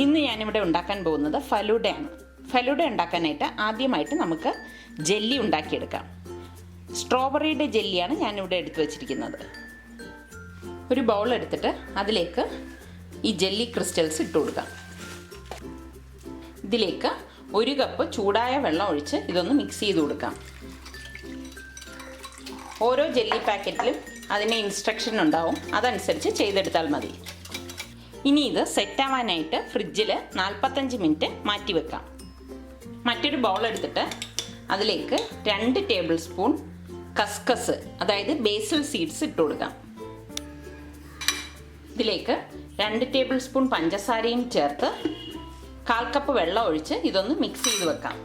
ഇന്ന് ഞാനിവിടെ ഉണ്ടാക്കാൻ പോകുന്നത് ഫലൂഡയാണ്. ഫലൂഡ ഉണ്ടാക്കാനായിട്ട് ആദ്യമായിട്ട് നമുക്ക് ജെല്ലി ഉണ്ടാക്കിയെടുക്കാം. സ്ട്രോബെറിയുടെ ജെല്ലിയാണ് ഞാനിവിടെ എടുത്തു വച്ചിരിക്കുന്നത്. ഒരു ബൗൾ എടുത്തിട്ട് അതിലേക്ക് ഈ ജെല്ലി ക്രിസ്റ്റൽസ് ഇട്ട് കൊടുക്കാം. ഇതിലേക്ക് 1 കപ്പ് ചൂടായ വെള്ളം ഒഴിച്ച് ഇതൊന്ന് മിക്സ് ചെയ്ത് കൊടുക്കാം. ഓരോ ജെല്ലി പാക്കറ്റിലും അതിന് ഇൻസ്ട്രക്ഷൻ ഉണ്ടാവും, അതനുസരിച്ച് ചെയ്തെടുത്താൽ മതി. ഇനി ഇത് സെറ്റാവാനായിട്ട് ഫ്രിഡ്ജിൽ 45 മിനിറ്റ് മാറ്റി വെക്കാം. മറ്റൊരു ബൗൾ എടുത്തിട്ട് അതിലേക്ക് 2 ടേബിൾ സ്പൂൺ കസ്കസ്, അതായത് ബേസിൽ സീഡ്സ് ഇട്ട് കൊടുക്കാം. ഇതിലേക്ക് 2 ടേബിൾ സ്പൂൺ പഞ്ചസാരയും ചേർത്ത് 1/4 കപ്പ് വെള്ളം ഒഴിച്ച് ഇതൊന്ന് മിക്സ് ചെയ്ത് വെക്കാം.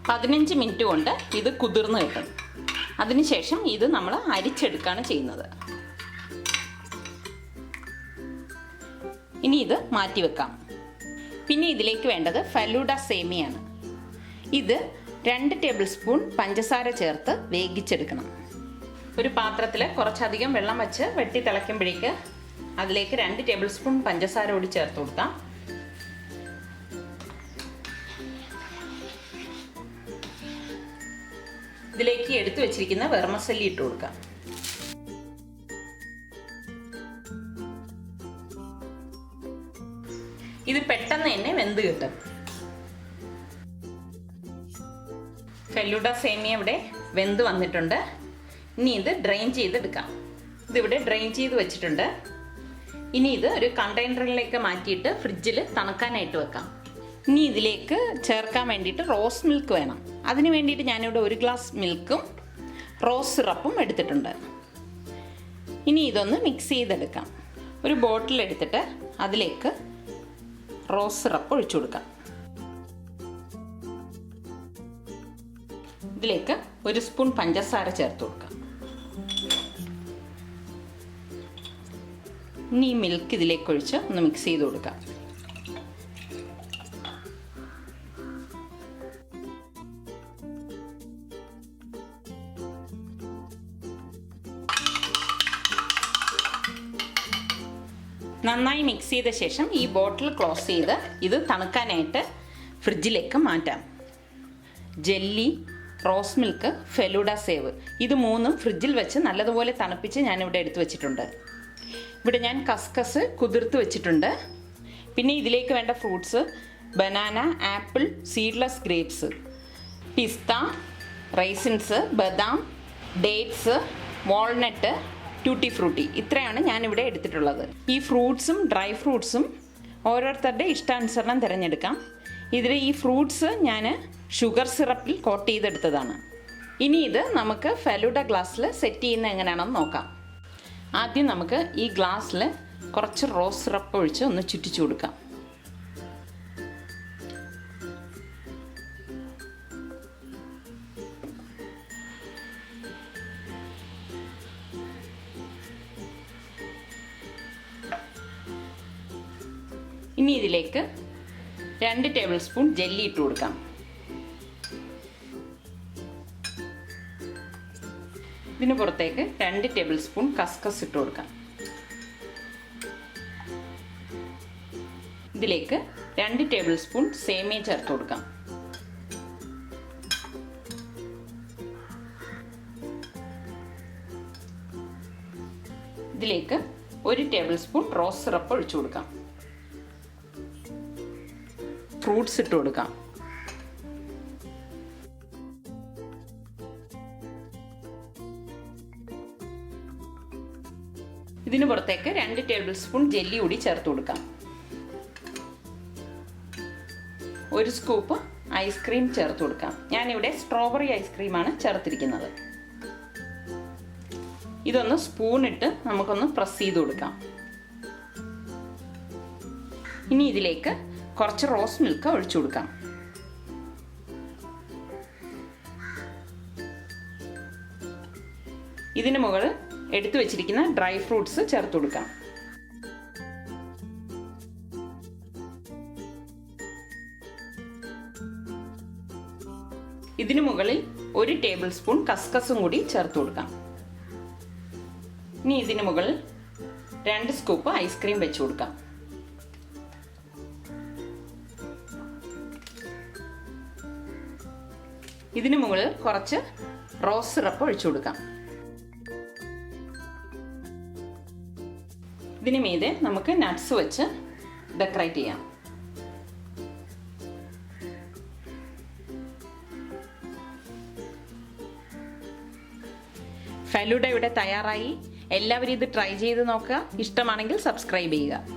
15 മിനിറ്റ് കൊണ്ട് ഇത് കുതിർന്ന് കിട്ടും. അതിനുശേഷം ഇത് നമ്മൾ അരിച്ചെടുക്കുകയാണ് ചെയ്യുന്നത്. ഇനി ഇത് മാറ്റി വെക്കാം. പിന്നെ ഇതിലേക്ക് വേണ്ടത് ഫലൂഡ സേമിയാണ്. ഇത് 2 ടേബിൾ സ്പൂൺ പഞ്ചസാര ചേർത്ത് വേവിച്ചെടുക്കണം. ഒരു പാത്രത്തിൽ കുറച്ചധികം വെള്ളം വെച്ച് വെട്ടി തിളയ്ക്കുമ്പോഴേക്ക് അതിലേക്ക് 2 ടേബിൾ സ്പൂൺ പഞ്ചസാര കൂടി ചേർത്ത് കൊടുക്കാം. ഇതിലേക്ക് എടുത്തു വെച്ചിരിക്കുന്ന വെർമസല്ലി ഇട്ട് കൊടുക്കാം. ഇത് പെട്ടെന്ന് തന്നെ വെന്ത് കിട്ടും. ഫലൂഡ സേമിയ ഇവിടെ വെന്ത് വന്നിട്ടുണ്ട്. ഇനി ഇത് ഡ്രെയിൻ ചെയ്തെടുക്കാം. ഇതിവിടെ ഡ്രെയിൻ ചെയ്ത് വെച്ചിട്ടുണ്ട്. ഇനി ഇത് ഒരു കണ്ടെയ്നറിലേക്ക് മാറ്റിയിട്ട് ഫ്രിഡ്ജിൽ തണുക്കാനായിട്ട് വെക്കാം. ഇനി ഇതിലേക്ക് ചേർക്കാൻ വേണ്ടിയിട്ട് റോസ് മിൽക്ക് വേണം. അതിന് വേണ്ടിയിട്ട് ഞാനിവിടെ 1 ഗ്ലാസ് മിൽക്കും റോസ് സിറപ്പും എടുത്തിട്ടുണ്ട്. ഇനി ഇതൊന്ന് മിക്സ് ചെയ്തെടുക്കാം. ഒരു ബോട്ടിൽ എടുത്തിട്ട് അതിലേക്ക് റോസ് സിറപ്പ് ഒഴിച്ചു കൊടുക്കാം. ഇതിലേക്ക് 1 സ്പൂൺ പഞ്ചസാര ചേർത്ത് കൊടുക്കാം. ഇനി ഈ മിൽക്ക് ഇതിലേക്ക് ഒഴിച്ച് ഒന്ന് മിക്സ് ചെയ്ത് കൊടുക്കാം. നന്നായി മിക്സ് ചെയ്ത ശേഷം ഈ ബോട്ടിൽ ക്ലോസ് ചെയ്ത് ഇത് തണുക്കാനായിട്ട് ഫ്രിഡ്ജിലേക്ക് മാറ്റാം. Jelly, rose milk, falooda save ഇത് 3ഉം ഫ്രിഡ്ജിൽ വെച്ച് നല്ലതുപോലെ തണുപ്പിച്ച് ഞാനിവിടെ എടുത്തു വെച്ചിട്ടുണ്ട്. ഇവിടെ ഞാൻ കസ്കസ് കുതിർത്ത് വെച്ചിട്ടുണ്ട്. പിന്നെ ഇതിലേക്ക് വേണ്ട fruits banana, apple, seedless grapes, pista, raisins, ബദാം, ഡേറ്റ്സ്, വാൾനട്ട്, ട്യൂട്ടി ഫ്രൂട്ടി ഇത്രയാണ് ഞാനിവിടെ എടുത്തിട്ടുള്ളത്. ഈ ഫ്രൂട്ട്സും ഡ്രൈ ഫ്രൂട്ട്സും ഓരോരുത്തരുടെ ഇഷ്ടാനുസരണം തിരഞ്ഞെടുക്കാം. ഇതിൽ ഈ ഫ്രൂട്ട്സ് ഞാൻ ഷുഗർ സിറപ്പിൽ കോട്ട് ചെയ്തെടുത്തതാണ്. ഇനി ഇത് നമുക്ക് ഫലൂഡ ഗ്ലാസ്സിൽ സെറ്റ് ചെയ്യുന്നത് എങ്ങനെയാണെന്ന് നോക്കാം. ആദ്യം നമുക്ക് ഈ ഗ്ലാസ്സിൽ കുറച്ച് റോസ് സിറപ്പ് ഒഴിച്ച് ഒന്ന് ചുറ്റിച്ചു കൊടുക്കാം. ഇനി ഇതിലേക്ക് 2 ടേബിൾ സ്പൂൺ ജെല്ലി ഇട്ട് കൊടുക്കാം. ഇതിന് പുറത്തേക്ക് 2 ടേബിൾ സ്പൂൺ കസ്കസ് ഇട്ട് കൊടുക്കാം. ഇതിലേക്ക് 2 ടേബിൾ സ്പൂൺ സേമിയ ചേർത്ത് കൊടുക്കാം. ഇതിലേക്ക് 1 ടേബിൾ സ്പൂൺ റോസ് സിറപ്പ് ഒഴിച്ചു കൊടുക്കാം. ഫ്രൂട്ട്സ് ഇട്ട് കൊടുക്കാം. ഇതിന് പുറത്തേക്ക് 2 ടേബിൾ സ്പൂൺ ജെല്ലി കൂടി ചേർത്ത് കൊടുക്കാം. 1 സ്കൂപ്പ് ഐസ്ക്രീം ചേർത്ത് കൊടുക്കാം. ഞാനിവിടെ സ്ട്രോബെറി ഐസ്ക്രീമാണ് ചേർത്തിരിക്കുന്നത്. ഇതൊന്ന് സ്പൂണിട്ട് നമുക്കൊന്ന് പ്രസ് ചെയ്ത് കൊടുക്കാം. ഇനി ഇതിലേക്ക് കുറച്ച് റോസ് മിൽക്ക് ഒഴിച്ചു കൊടുക്കാം. ഇതിന് മുകളിൽ എടുത്തു വെച്ചിരിക്കുന്ന ഡ്രൈ ഫ്രൂട്ട്സ് ചേർത്ത് കൊടുക്കാം. ഇതിനു മുകളിൽ 1 ടേബിൾ സ്പൂൺ കസ്കസും കൂടി ചേർത്ത് കൊടുക്കാം. ഇനി ഇതിനു മുകളിൽ 2 സ്കൂപ്പ് ഐസ്ക്രീം വെച്ച് കൊടുക്കാം. ഇതിന് മുകളിൽ കുറച്ച് റോസ് സിറപ്പ് ഒഴിച്ചു കൊടുക്കാം. ഇതിന് മീതെ നമുക്ക് നട്ട്സ് വെച്ച് ഡെക്കറേറ്റ് ചെയ്യാം. ഫലൂഡ ഇവിടെ തയ്യാറായി. എല്ലാവരും ഇത് ട്രൈ ചെയ്ത് നോക്കുക. ഇഷ്ടമാണെങ്കിൽ സബ്സ്ക്രൈബ് ചെയ്യുക.